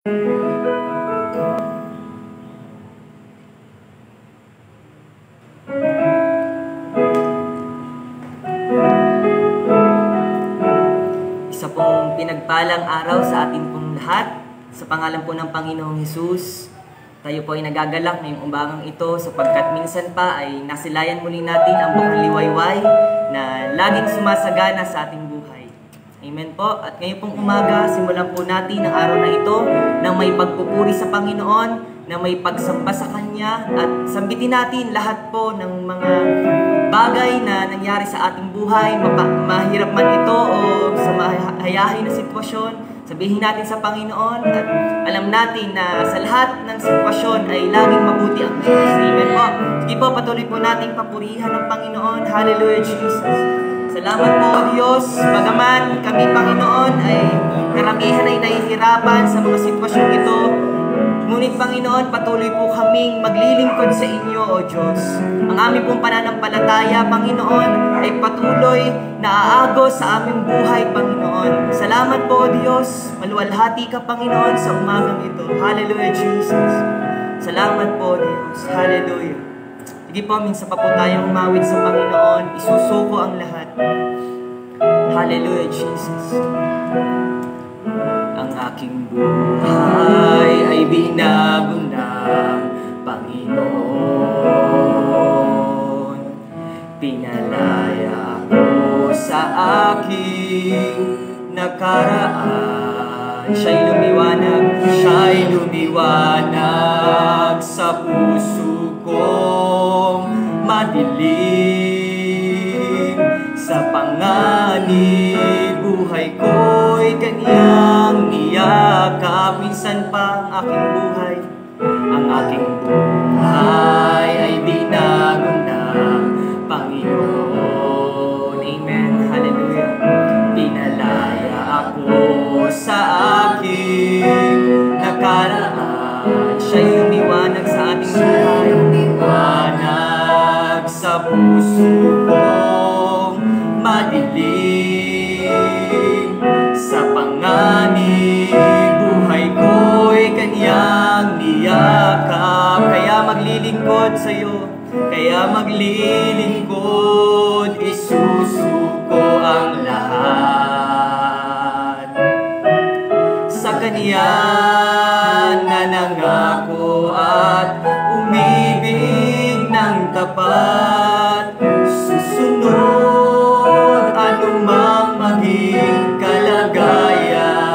Isa pong pinagpalang araw sa atin pong lahat. Sa pangalan po ng Panginoong Hesus, tayo po ay nagagalak ngayong umbangang ito sapagkat minsan pa ay nasilayan muli natin ang bukang liwayway na laging sumasagana sa ating buhay. Amen po. At ngayon pong umaga, simulan po natin ang araw na ito na may pagpupuri sa Panginoon, na may pagsamba sa Kanya, at sambitin natin lahat po ng mga bagay na nangyari sa ating buhay, mahirap man ito o sa mahayahay na sitwasyon. Sabihin natin sa Panginoon at alam natin na sa lahat ng sitwasyon ay laging mabuti ang Diyos. Amen po. Sige po, patuloy po nating papurihan ng Panginoon. Hallelujah, Jesus. Salamat po, Diyos. Bagaman kami, Panginoon, ay karamihan ay nahihirapan sa mga sitwasyong ito, ngunit, Panginoon, patuloy po kaming maglilingkod sa inyo, O Diyos. Ang aming pong pananampalataya, Panginoon, ay patuloy na aagos sa aming buhay, Panginoon. Salamat po, O Diyos. Maluwalhati ka, Panginoon, sa umagang ito. Hallelujah, Jesus. Salamat po, Diyos. Hallelujah. Sige po, minsan pa po tayong umawit sa Panginoon. Isusuko ang lahat. Hallelujah, Jesus. Ang aking buhay ay binago ng Panginoon. Pinalaya ako sa aking nakaraan. Siya'y lumiwanag sa puso kong madilim. Sa panganib, buhay ko'y Kanyang niyakap. Minsan pa ang aking buhay ay binago ng Panginoon. Amen. Hallelujah. Pinalaya ako sa aking nakaraan. Siya'y lumiwanag sa ating buhay. Lumiwanag sa puso kong madilim. Sa panganib, buhay ko'y Kanyang niyakap. Kaya maglilingkod sa'yo, kaya maglilingkod, isusuko ang lahat. Sa Kanya na nangako at umibig ng tapat, susunod anumang maging kalagayan.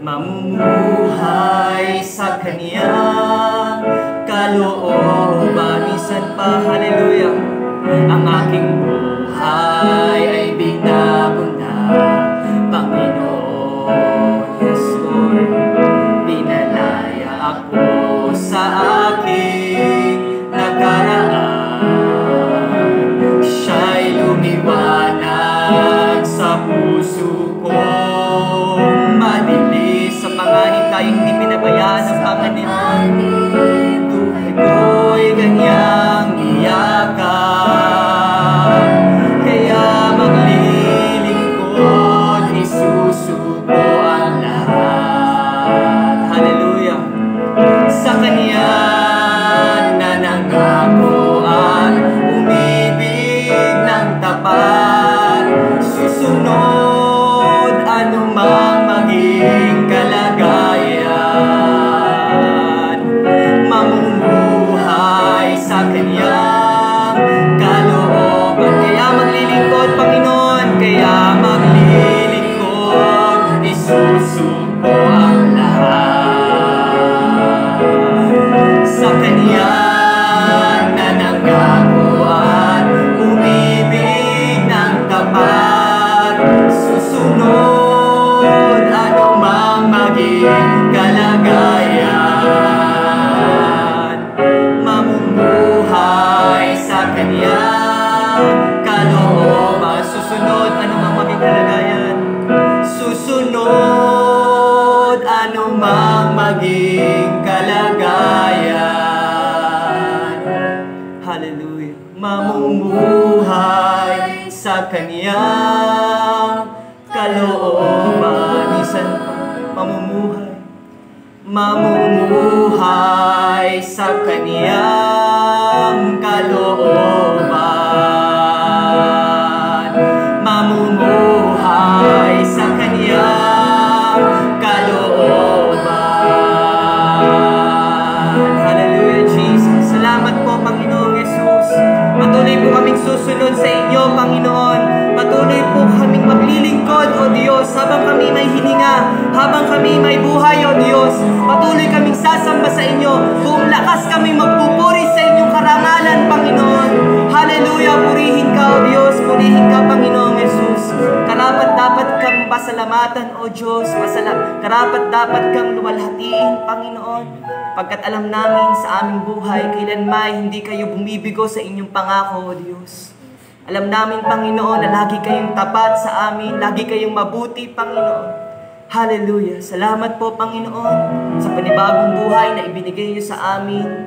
Mamumuhay sa Kanyang kalooban. Minsan pa, hallelujah, ang aking buhay ay binago ng Panginoon. Yes, Lord. Pinalaya ako sa aking nakaraan. Siya'y lumiwanag sa puso kong madilim. Sa panganib tayo hindi pinabayaan ng panganib. Buhay ko'y Kanyang niyakap. Kaya maglilingkod, isusuko ang lahat. Hallelujah. Sa Kanya na nangako at umibig ng tapat, susunod anumang maging kalagayan. Mamumuhay sa Kanyang kalooban. Kaya maglilingkod, Panginoon, kaya maglilingkod, isusuko ang lahat. Sa Kanya na nangako at umibig ng tapat, susunod anumang maging kalagayan. Mamumuhay sa Kanyang kalooban. Susunod anumang maging kalagayan. Susunod anumang maging kalagayan. Hallelujah. Mamumuhay sa Kanyang kalooban. Minsan mamumuhay sa Kaniyang kalooban. Mamumuhay sa Kaniyang kalooban. Hallelujah, Jesus. Salamat po, Panginoong Yesus. Patuloy po kaming susunod sa inyo, Panginoon. Patuloy po kaming maglilingkod, O Diyos, habang kami may hininga, habang kami may buhay, O Diyos. Patuloy kaming sasamba sa inyo. Buong lakas kami magpupuri sa inyong karangalan, Panginoon. Hallelujah, purihin ka, O Diyos. Purihin ka, Panginoong Yesus. Karapat-dapat kang pasalamatan, O Diyos. Karapat-dapat kang luwalhatiin, Panginoon. Pagkat alam namin sa aming buhay, kailanman hindi kayo bumibigo sa inyong pangako, O Diyos. Alam namin, Panginoon, na lagi kayong tapat sa amin, lagi kayong mabuti, Panginoon. Hallelujah. Salamat po, Panginoon, sa panibagong buhay na ibinigay niyo sa amin.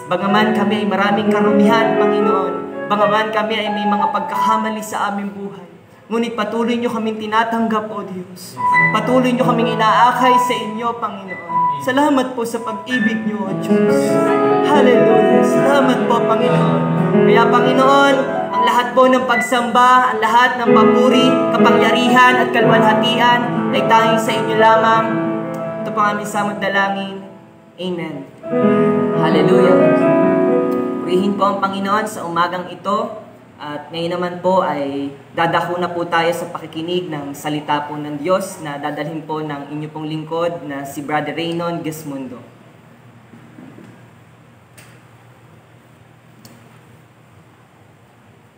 Bagaman kami ay maraming karumihan, Panginoon. Bagaman kami ay may mga pagkakamali sa aming buhay. Ngunit patuloy niyo kaming tinatanggap, O Diyos. Patuloy niyo kaming inaakay sa inyo, Panginoon. Salamat po sa pag-ibig niyo, O Diyos. Hallelujah. Salamat po, Panginoon. Kaya, Panginoon, ang lahat po ng pagsamba, ang lahat ng papuri, kapangyarihan at kalwalhatian ay tanging sa inyo lamang. Ito po ang aming samot dalangin. Amen. Hallelujah. Purihin po ang Panginoon sa umagang ito. At ngayon naman po ay dadako na po tayo sa pakikinig ng salita po ng Diyos na dadalhin po ng inyo pong lingkod na si Brother Raynon Gesmundo.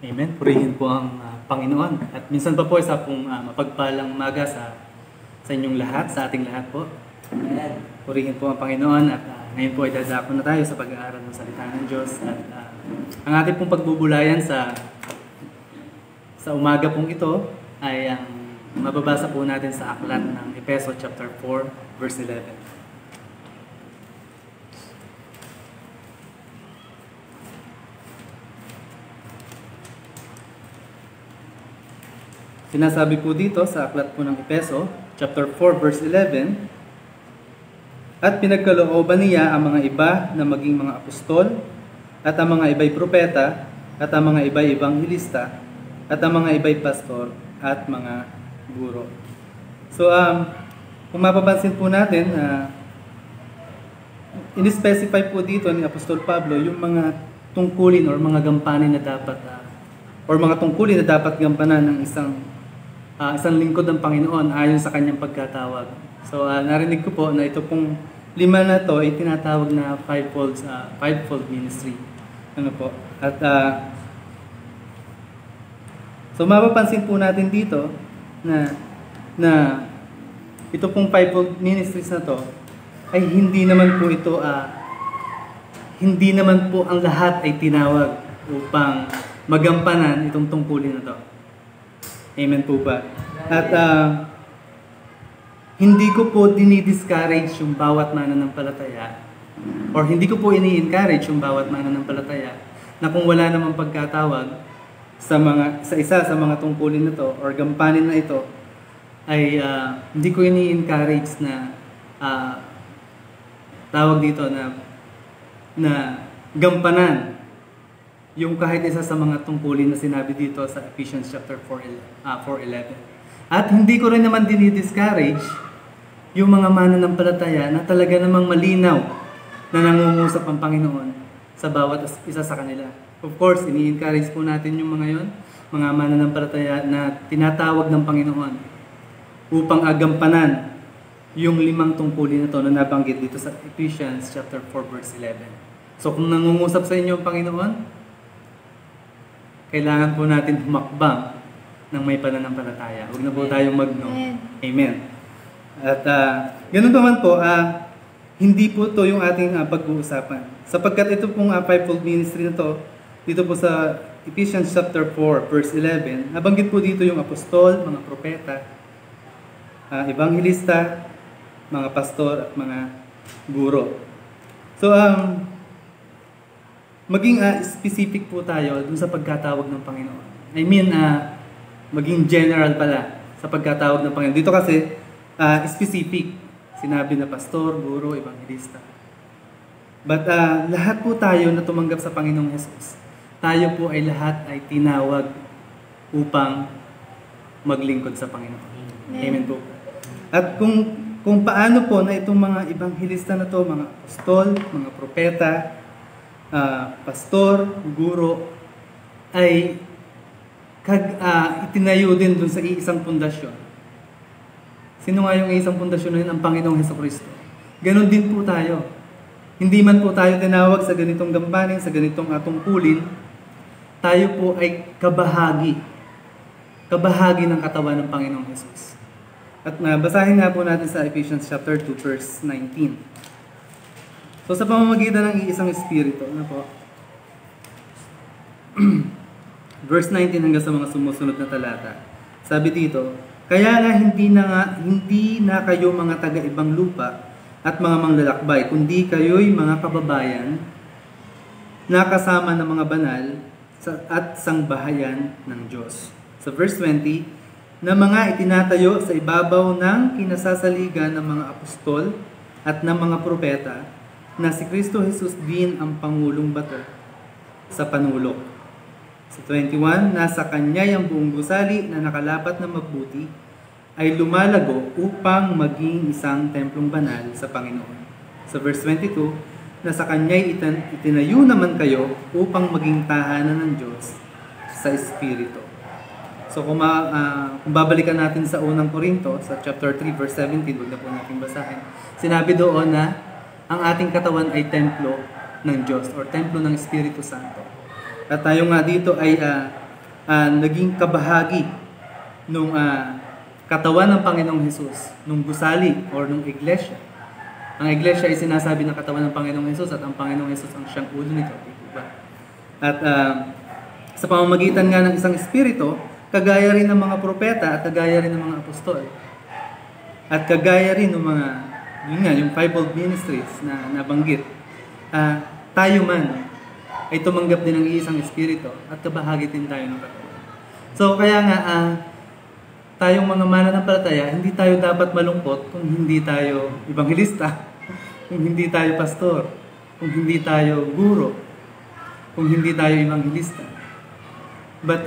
Amen. Purihin po ang Panginoon. At minsan pa po isa pong mapagpalang umaga sa inyong lahat, sa ating lahat po. Amen. Purihin po ang Panginoon at ngayon po ay dadako na tayo sa pag-aaral ng salita ng Diyos. At ang ating pong pagbubulayan sa umaga pong ito ay ang mababasa po natin sa aklat ng Efeso chapter 4 verse 11. Sinasabi po dito sa aklat po ng Efeso chapter 4 verse 11, at pinagkalooban niya ang mga iba na maging mga apostol, at ang mga iba'y propeta, at ang mga iba'y ebanghilista, at ang mga iba'y pastor, at mga guro. So, kung mapapansin po natin, in-specify po dito ni Apostol Pablo yung mga tungkulin or mga gampanin na dapat, or mga tungkulin na dapat gampanan ng isang lingkod ng Panginoon ayon sa kanyang pagkatawag. So, narinig ko po na ito pong 5 na to ay tinatawag na fivefold ministry. Ano po? At so mapapansin po natin dito na ito pong fivefold ministries na to ay hindi naman po ito hindi naman po ang lahat ay tinawag upang magampanan itong tungkulin na to. Amen po ba? At hindi ko po dinidiscourage yung bawat mananampalataya, or hindi ko po ini-encourage yung bawat mananampalataya na kung wala namang pagkatawag sa isa sa mga tungkulin na to or gampanin na ito, ay hindi ko ini-encourage na tawag dito na gampanan yung kahit isa sa mga tungkulin na sinabi dito sa Ephesians chapter 4:11. At hindi ko rin naman dinidiscourage yung mga mananampalataya na talaga namang malinaw na nangungusap ang Panginoon sa bawat isa sa kanila. Of course, ini-encourage po natin yung mga yon, mga mananampalataya na tinatawag ng Panginoon upang agampanan yung 5 tungkulin na to na nabanggit dito sa Ephesians chapter 4 verse 11. So kung nangungusap sa inyo ang Panginoon, kailangan po natin humakbang ng may pananampalataya. Huwag na po tayong mag-no. Amen. At ganun naman po, hindi po to yung ating pag-uusapan. Sapagkat ito pong fivefold ministry na to, dito po sa Ephesians chapter 4 verse 11, nabanggit po dito yung apostol, mga propeta, ebanghilista, mga pastor, at mga guro. So, maging specific po tayo dun sa pagkatawag ng Panginoon. I mean, maging general pala sa pagkatawag ng Panginoon. Dito kasi, specific. Sinabi na pastor, guro, evangelista. But lahat po tayo na tumanggap sa Panginoong Jesus, tayo po ay lahat ay tinawag upang maglingkod sa Panginoon. Amen po. At kung paano po na itong mga evangelista na to, mga apostol, mga propeta, pastor, guro, ay itinayo din dun sa iisang pundasyon. Sino nga yung isang pundasyon na yun? Ang Panginoong Hesukristo. Ganon din po tayo. Hindi man po tayo tinawag sa ganitong gampanin, sa ganitong tungkulin, tayo po ay kabahagi ng katawan ng Panginoong Jesus. At basahin nga po natin sa Ephesians chapter 2 verse 19. So sa pamamagitan ng iisang espiritu, ano po? Verse 19 hanggang sa mga sumusunod na talata. Sabi dito, kaya nga hindi na kayo mga taga-ibang lupa at mga manglalakbay, kundi kayo'y mga kababayan na kasama ng mga banal at sangbahayan ng Diyos. Sa verse 20, na mga itinatayo sa ibabaw ng kinasasaligan ng mga apostol at ng mga propeta, na si Kristo Jesus din ang Pangulong Bato sa panulok. Sa 21, nasa Kanya'y ang buong gusali na nakalapat na mabuti ay lumalago upang maging isang templong banal sa Panginoon. Sa verse 22, na sa Kanya'y itinayo naman kayo upang maging tahanan ng Diyos sa Espiritu. So kung babalikan natin sa unang Korinto, sa chapter 3, verse 17, huwag na po natin basahin. Sinabi doon na ang ating katawan ay templo ng Diyos or templo ng Espiritu Santo. At tayo nga dito ay naging kabahagi nung katawan ng Panginoong Jesus, nung gusali or nung iglesia. Ang iglesia ay sinasabi ng katawan ng Panginoong Jesus at ang Panginoong Jesus ang siyang ulo nito. Diba? At sa pamamagitan nga ng isang espiritu, kagaya rin ng mga propeta at kagaya rin ng mga apostol. At kagaya rin ng mga, yung fivefold ministries na nabanggit, tayo man ay tumanggap din ng iisang espiritu at kabahagi din tayo ng katawan. So kaya nga, tayong mga mananampalataya, hindi tayo dapat malungkot kung hindi tayo evangelista, kung hindi tayo pastor, kung hindi tayo guro, kung hindi tayo evangelista. But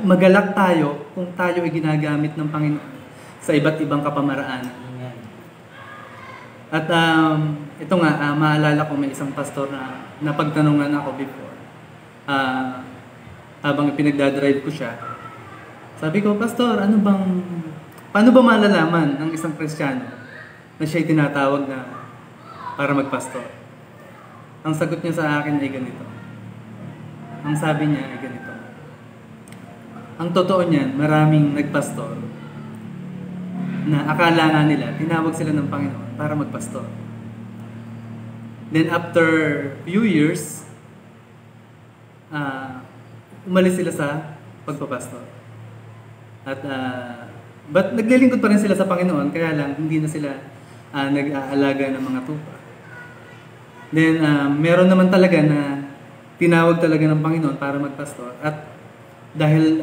magalak tayo kung tayo ay ginagamit ng Panginoon sa iba't ibang kapamaraan. At ito nga, maalala ko may isang pastor na napagtanungan ako before. Habang pinagdadrive ko siya, sabi ko, Pastor, paano ba malalaman ng isang Kristiyano na siya'y tinatawag na para magpastor? Ang sagot niya sa akin ay ganito. Ang sabi niya ay ganito. Ang totoo niyan, maraming nagpastor na akala nga nila, tinawag sila ng Panginoon para magpastor. Then after few years, umalis sila sa pagpapastor. But naglilingkod pa rin sila sa Panginoon, kaya lang hindi na sila nag-aalaga ng mga tupa. Then meron naman talaga na tinawag talaga ng Panginoon para magpastor. At dahil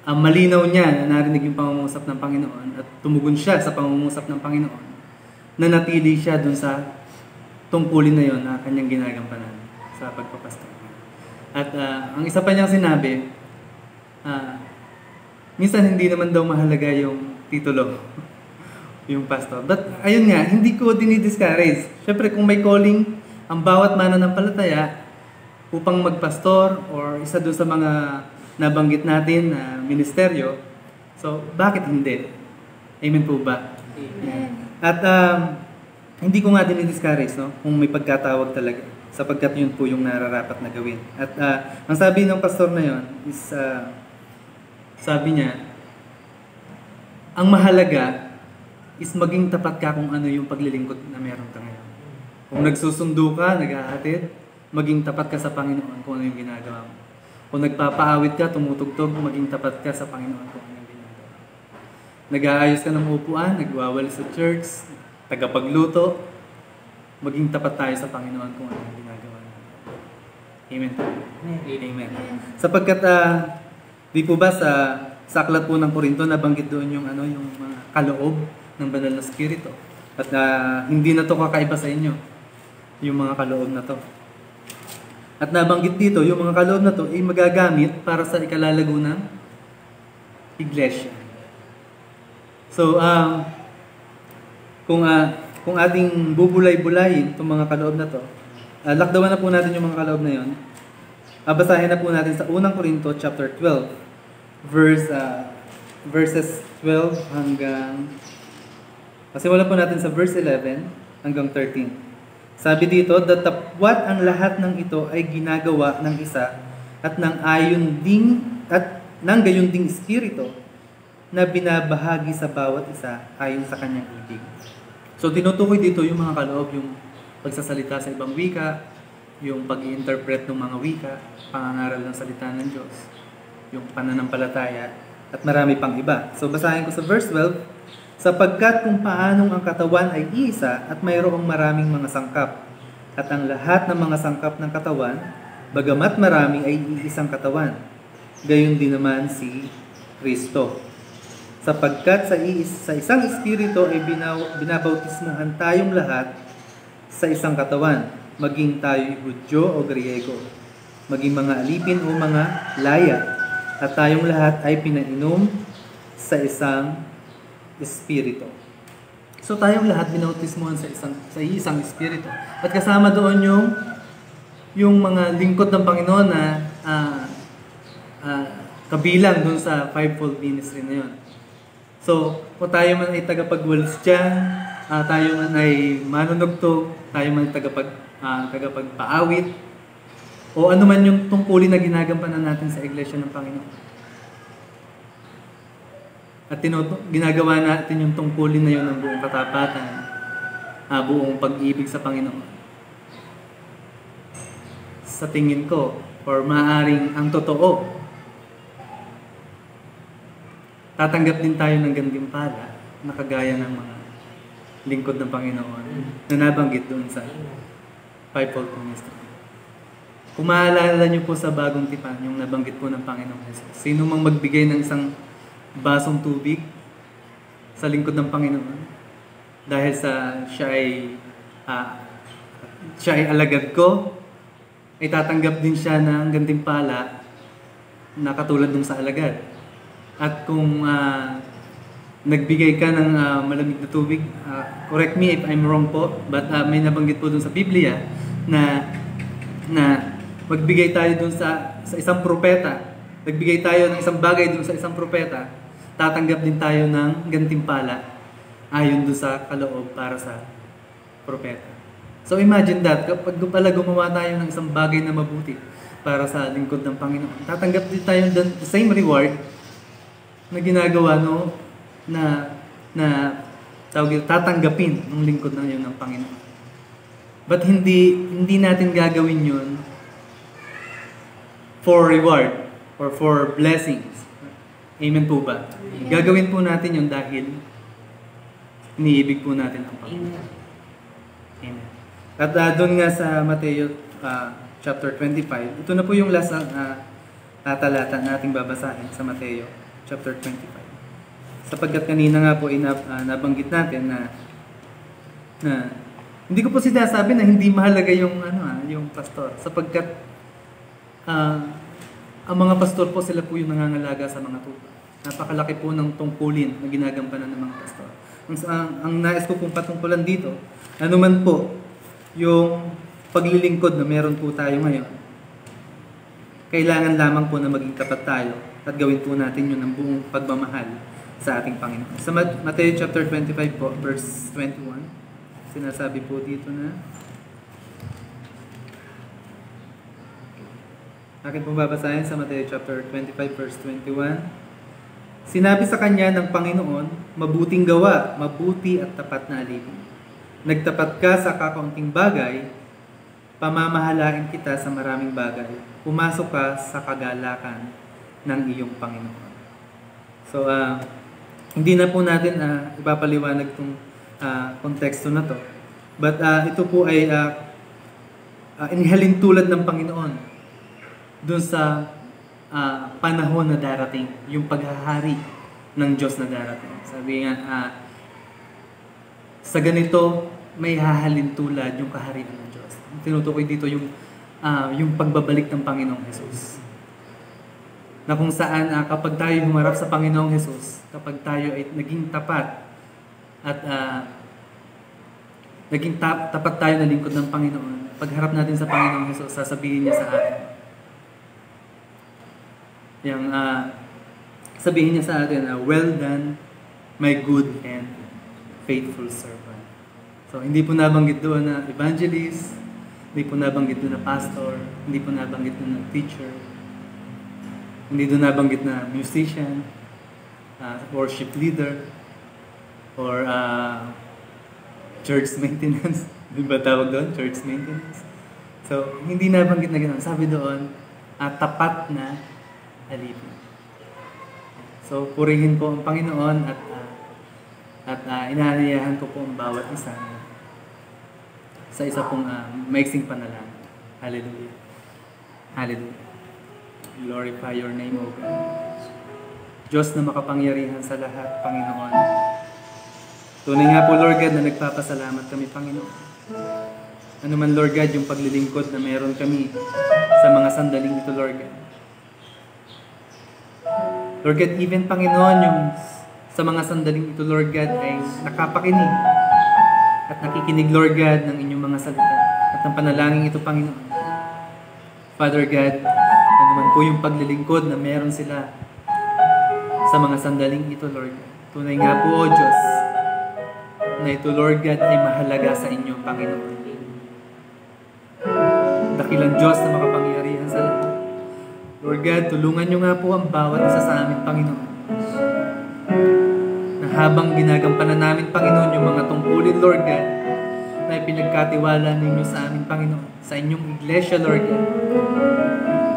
malinaw niya na narinig yung pangungusap ng Panginoon at tumugon siya sa pangungusap ng Panginoon, nanatili siya dun sa tungkulin na yon na kanyang ginagampanan sa pagpapastor. At ang isa pa niyang sinabi, minsan hindi naman daw mahalaga yung titulo, yung pastor. But ayun nga, hindi ko dinidiscourage. Siyempre kung may calling ang bawat mananampalataya upang magpastor or isa doon sa mga nabanggit natin na ministeryo, so bakit hindi? Amen po ba? Amen. At hindi ko nga dinidiscourage, no? Kung may pagkatawag talaga, sapagkat yun po yung nararapat na gawin. At ang sabi ng pastor na yun is, sabi niya, ang mahalaga is maging tapat ka kung ano yung paglilingkod na meron ka ngayon. Kung nagsusundo ka, nag-ahatid, maging tapat ka sa Panginoon kung ano yung ginagawa mo. Kung nagpapaawit ka, tumutugtog, maging tapat ka sa Panginoon kung ano yung ginagawa mo. Nag-aayos ka ng upuan, nagwawalis sa church, tagapagluto, maging tapat tayo sa Panginoon kung ano yung ginagawa mo. Amen. Amen. Sapagkat di po ba sa aklat po ng Korinto nabanggit doon yung yung mga kaloob ng banal na spirito. At hindi na to kakaiba sa inyo, yung mga kaloob na to. At nabanggit dito, yung mga kaloob na to ay magagamit para sa ikalalago ng iglesia. So, kung ating bubulay-bulayin itong mga kaloob na to, lakdawan na po natin yung mga kaloob na yon. Basahin na po natin sa 1 Corinto chapter 12, verses 12 hanggang, kasi wala po natin sa verse 11 hanggang 13. Sabi dito, datapwat ang lahat ng ito ay ginagawa ng isa at ng gayon ding espiritu na binabahagi sa bawat isa ayon sa kanyang ibig. So tinutukoy dito yung mga kaloob, yung pagsasalita sa ibang wika, yung pag-i-interpret ng mga wika, pangangaral ng salita ng Diyos, yung pananampalataya, at marami pang iba. So basahin ko sa verse 12, sapagkat kung paanong ang katawan ay iisa at mayroong maraming mga sangkap, at ang lahat ng mga sangkap ng katawan, bagamat marami ay iisang katawan, gayon din naman si Kristo. Sapagkat sa isang espiritu ay binabautismuhan tayong lahat sa isang katawan, maging tayo'y Hudyo o Griego, maging mga alipin o mga laya, at tayong lahat ay pinainom sa isang espiritu. So tayong lahat binautismuhan sa isang espiritu. At kasama doon yung mga lingkod ng Panginoon na kabilang doon sa fivefold ministry na yun. So, kung tayo man ay tagapagwalis dyan, tayo man ay manunugtog, tayo man ay tagapagpaawit, o ano man yung tungkulin na ginagampanan natin sa Iglesia ng Panginoon. At ginagawa natin yung tungkulin na yun ng buong katapatan, buong pag-ibig sa Panginoon. Sa tingin ko, or maaaring ang totoo, tatanggap din tayo ng gantimpala na kagaya ng mga lingkod ng Panginoon na nabanggit doon sa fivefold ministry. Kung maalala niyo po sa bagong tipan, yung nabanggit po ng Panginoon Jesus, sino mang magbigay ng isang basong tubig sa lingkod ng Panginoon dahil siya ay alagad ko, ay tatanggap din siya ng gantimpala na katulad nung sa alagad. At kung nagbigay ka ng malamig na tubig, correct me if I'm wrong po, but may nabanggit po dun sa Biblia na magbigay tayo dun sa isang propeta, nagbigay tayo ng isang bagay dun sa isang propeta, tatanggap din tayo ng gantimpala ayon doon sa kaloob para sa propeta. So imagine that, kapag pala gumawa tayo ng isang bagay na mabuti para sa lingkod ng Panginoon, tatanggap din tayo ng the same reward na ginagawa tatanggapin ng lingkod na yun ng Panginoon. But hindi natin gagawin yun for reward or for blessings. Amen po ba? Gagawin po natin yun dahil iniibig po natin ang Panginoon. Amen. At doon nga sa Mateo chapter 25, ito na po yung last na talata na ating babasahin sa Mateo chapter 25. Sapagkat kanina nga po nabanggit natin na hindi ko po sinasabi na hindi mahalaga yung yung pastor, sapagkat ang mga pastor po, sila po yung nangangalaga sa mga tupa. Napakalaki po ng tungkulin na ginagampanan ng mga pastor. Ang nais ko pong patungkulan dito, ano man po yung paglilingkod na meron po tayo ngayon, kailangan lamang po na maging tapat tayo at gawin po natin yun ng buong pagmamahal sa ating Panginoon. Sa Matthew chapter 25 po, verse 21, sinasabi po dito na, akin pong babasahin sa Matthew chapter 25 verse 21. Sinabi sa kanya ng Panginoon, mabuting gawa, mabuti at tapat na alipin. Nagtapat ka sa kakaunting bagay, pamamahalain kita sa maraming bagay. Pumasok ka sa kagalakan ng iyong Panginoon. So, hindi na po natin ipapaliwanag itong konteksto na to. But ito po ay inihalin tulad ng Panginoon doon sa panahon na darating, yung paghahari ng Diyos na darating. Sabi nga, sa ganito, may hahalin tulad yung kaharian ng Diyos. Tinutukoy dito yung pagbabalik ng Panginoong Jesus. Na kung saan kapag tayo humarap sa Panginoong Jesus, kapag tayo ay naging tapat at tapat tayo na lingkod ng Panginoon, pagharap natin sa Panginoong Jesus, sasabihin niya sa atin. Sabihin niya sa atin, well done, my good and faithful servant. So, hindi po nabanggit doon na evangelist, hindi po nabanggit doon na pastor, hindi po nabanggit doon na teacher, hindi doon nabanggit na musician, worship leader, or church maintenance. Di ba tawag doon? Church maintenance. So, hindi nabanggit na gano'n. Sabi doon, tapat na alipin. So, purihin po ang Panginoon at inaaniyahan ko po ang bawat isa sa isa pong maiksing panalangin. Hallelujah. Hallelujah. Glorify your name, O God. Diyos na makapangyarihan sa lahat, Panginoon. Tunay nga po, Lord God, na nagpapasalamat kami, Panginoon. Ano man, Lord God, yung paglilingkod na meron kami sa mga sandaling ito, Lord God. Lord God, even, Panginoon, yung sa mga sandaling ito, Lord God, ay nakapakinig at nakikinig, Lord God, ng inyong mga salita at ang panalangin ito, Panginoon. Father God, ano man po yung paglilingkod na meron sila sa mga sandaling ito, Lord God. Tunay nga po, O Diyos, na ito, Lord God, ay mahalaga sa inyo, Panginoon. Dakilang Diyos na makapangyarihan sa lahat. Lord God, tulungan niyo nga po ang bawat isa sa amin, Panginoon. Na habang ginagampanan namin, Panginoon, yung mga tungkulin, Lord God, na ipinagkatiwala ninyo sa amin, Panginoon, sa inyong iglesia, Lord God.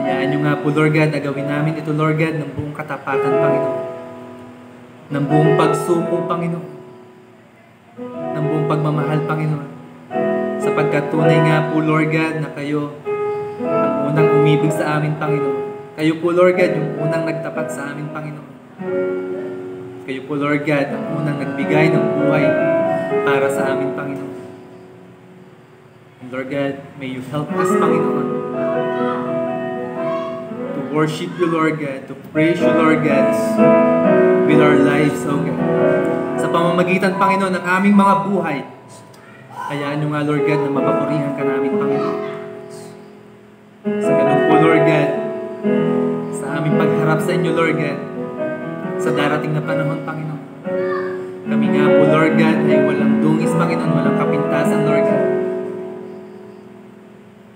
Hayaan niyo nga po, Lord God, na gawin namin ito, Lord God, ng buong katapatan, Panginoon. Ng buong pagsuko, Panginoon. Ng buong pagmamahal, Panginoon. Sapagkat tunay nga po, Lord God, na kayo ang unang umibig sa amin, Panginoon. Kayo po, Lord God, yung unang nagtapat sa amin, Panginoon. Kayo po, Lord God, ang unang nagbigay ng buhay para sa amin, Panginoon. And Lord God, may you help us, Panginoon, to worship you, Lord God, to praise you, Lord God, with our lives, O God. Sa pamamagitan, Panginoon, ng aming mga buhay, hayaan nyo nga, Lord God, na mapapurihan ka namin, Panginoon. Sa ganun po, Lord God, sa aming pagharap sa inyo, Lord God, sa darating na panahon, Panginoon. Kami nga po, Lord God, ay walang dungis, Panginoon, walang kapintasan, Lord God,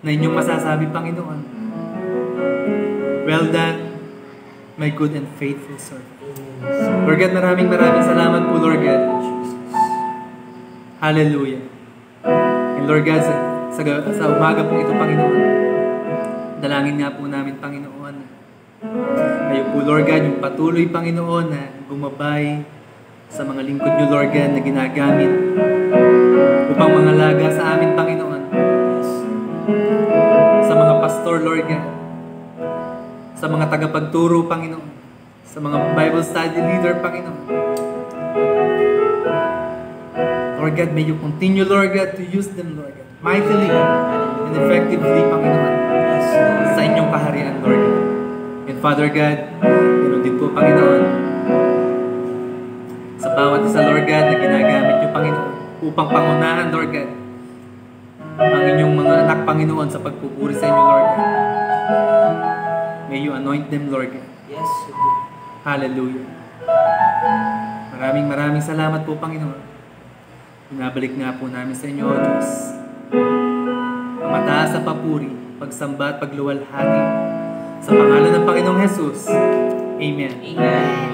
na inyong masasabi, Panginoon, well done, my good and faithful servant. Lord God, maraming salamat po, Lord God. Hallelujah. And Lord God, sa umaga po ito, Panginoon, dalangin nga po namin, Panginoon, kayo po, Lord God, yung patuloy, Panginoon, na gumabay sa mga lingkod nyo, Lord God, na ginagamit upang mangalaga sa amin, Panginoon. Sa mga pastor, Lord God, sa mga tagapagturo, Panginoon, sa mga Bible study leader, Panginoon. Lord God, may you continue, Lord God, to use them, Lord God, mightily and effectively, Panginoon, sa inyong kaharian, Lord God. And Father God, ganoon din po, Panginoon, sa bawat isa, Lord God, na ginagamit niyo, Panginoon, upang pangunahan, Lord God, ang inyong mga anak, Panginoon, sa pagpupuri sa inyo, Lord God. May you anoint them, Lord God. Yes. Hallelujah. Maraming salamat po, Panginoon. Binabalik nga po namin sa inyo, O Diyos, ang mataas sa papuri, pagsamba at pagluwalhati sa pangalan ng Panginoong Jesus. Amen. Amen.